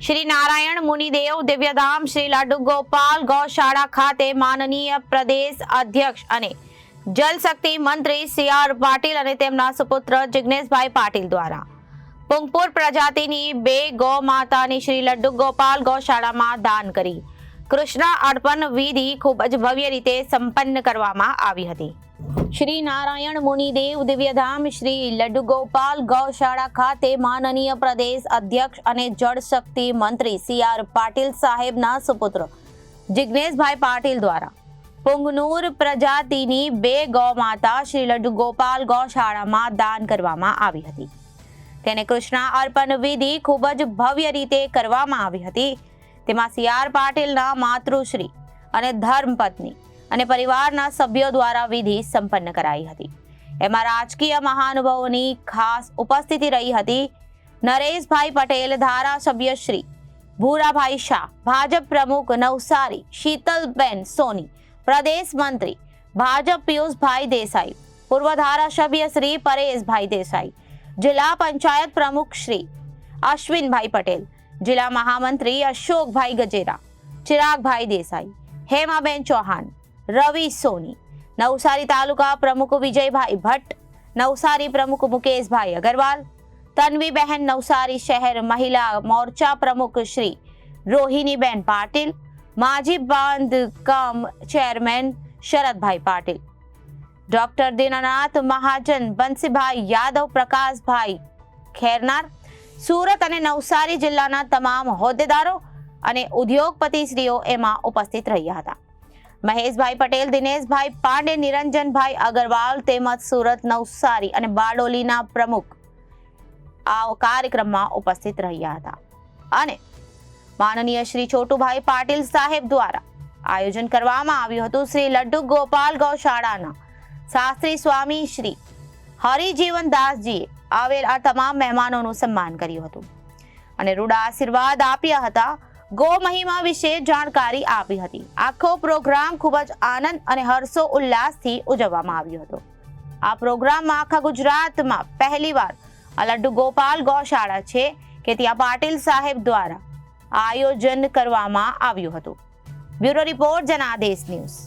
શ્રી નારાયણ મુનિદેવ દિવ્યધામ શ્રી લાડુ ગોપાલ ગૌશાળા ખાતે માનનીય પ્રદેશ અધ્યક્ષ અને જલશક્તિ મંત્રી સી.આર. પાટીલ અને તેમના સુપુત્ર જિગ્નેશભાઈ પાટીલ દ્વારા પુંગપુર પ્રજાતિની 2 ગૌ માતાની શ્રી લાડુ ગોપાલ ગૌશાળામાં દાન કરી કૃષ્ણ અર્પણ વિધિ ખૂબ જ ભવ્ય રીતે સંપન્ન કરવામાં આવી હતી. શ્રી નારાયણ મુનિદેવ દિવ્યધામ શ્રી લાડુ ગોપાલ ગૌશાળા ખાતે માનનીય પ્રદેશ અધ્યક્ષ અને જળશક્તિ મંત્રી સી.આર. પાટીલ સાહેબના સુપુત્ર જિગ્નેશભાઈ પાટીલ દ્વારા પુંગનુર પ્રજાતિની 2 ગૌ માતા શ્રી લાડુ ગોપાલ ગૌશાળામાં દાન કરવામાં આવી હતી. તેને કૃષ્ણ અર્પણ વિધિ ખૂબ જ ભવ્ય રીતે કરવામાં આવી હતી. તેમાં સી.આર. પાટીલના માતૃશ્રી અને ધર્મપત્ની અને પરિવારના સભ્યો દ્વારા વિધિ સંપન્ન કરાઈ હતી. એમાં રાજકીય મહાનુભાવોની ખાસ ઉપસ્થિતિ રહી હતી. નરેશભાઈ પટેલ, ધારાસભ્ય શ્રી ભૂરાભાઈ શાહ, ભાજપ પ્રમુખ નવસારી શીતલબેન સોની, પ્રદેશ મંત્રી ભાજપ પિયુષભાઈ દેસાઈ, પૂર્વ ધારાસભ્ય શ્રી પરેશભાઈ દેસાઈ, જિલ્લા પંચાયત પ્રમુખ શ્રી અશ્વિનભાઈ પટેલ, જિલ્લા મહામંત્રી અશોકભાઈ ગજેરા, ચિરાગભાઈ દેસાઈ, હેમાબેન ચૌહાણ, રવિ સોની, નવસારી તાલુકા પ્રમુખ વિજયભાઈ ભટ્ટ, નવસારી પ્રમુખ મુકેશભાઈ અગરવાલ, તન્વીબહેન, નવસારી શહેર મહિલા મોરચા પ્રમુખ શ્રી રોહિણીબેન પાટીલ, માજી બાંધકામ ચેરમેન શરદભાઈ પાટીલ, ડોક્ટર દીનાનાથ મહાજન, બંસીભાઈ યાદવ, પ્રકાશભાઈ ખેરનાર, સુરત અને નવસારી જિલ્લાના તમામ હોદ્દેદારો અને ઉદ્યોગપતિશ્રીઓ એમાં ઉપસ્થિત રહ્યા હતા. મહેશભાઈ પટેલ, દિનેશભાઈ પાંડે, નિરંજનભાઈ અગરવાલ તેમજ સુરત, નવસારી અને બારડોલીના પ્રમુખ આ કાર્યક્રમમાં ઉપસ્થિત રહ્યા હતા. અને માનનીય શ્રી છોટુભાઈ પાટીલ સાહેબ દ્વારા આયોજન કરવામાં આવ્યું હતું. શ્રી લાડુ ગોપાલ ગૌશાળાના શાસ્ત્રી સ્વામી શ્રી હરિજીવનદાસજીએ આવેલ આ તમામ મહેમાનોનું સન્માન કર્યું હતું અને રૂડા આશીર્વાદ આપ્યા હતા. ગો મહિમા વિશે જાણકારી આપી હતી. આખો પ્રોગ્રામ ખૂબ જ આનંદ અને હર્ષો ઉલ્લાસથી ઉજવવામાં આવ્યો હતો. આ પ્રોગ્રામમાં આખા ગુજરાતમાં પહેલીવાર આ લાડુ ગોપાલ ગૌશાળા છે કે ત્યાં પાટીલ સાહેબ દ્વારા આયોજન કરવામાં આવ્યું હતું. Bureau report, Janadesh news.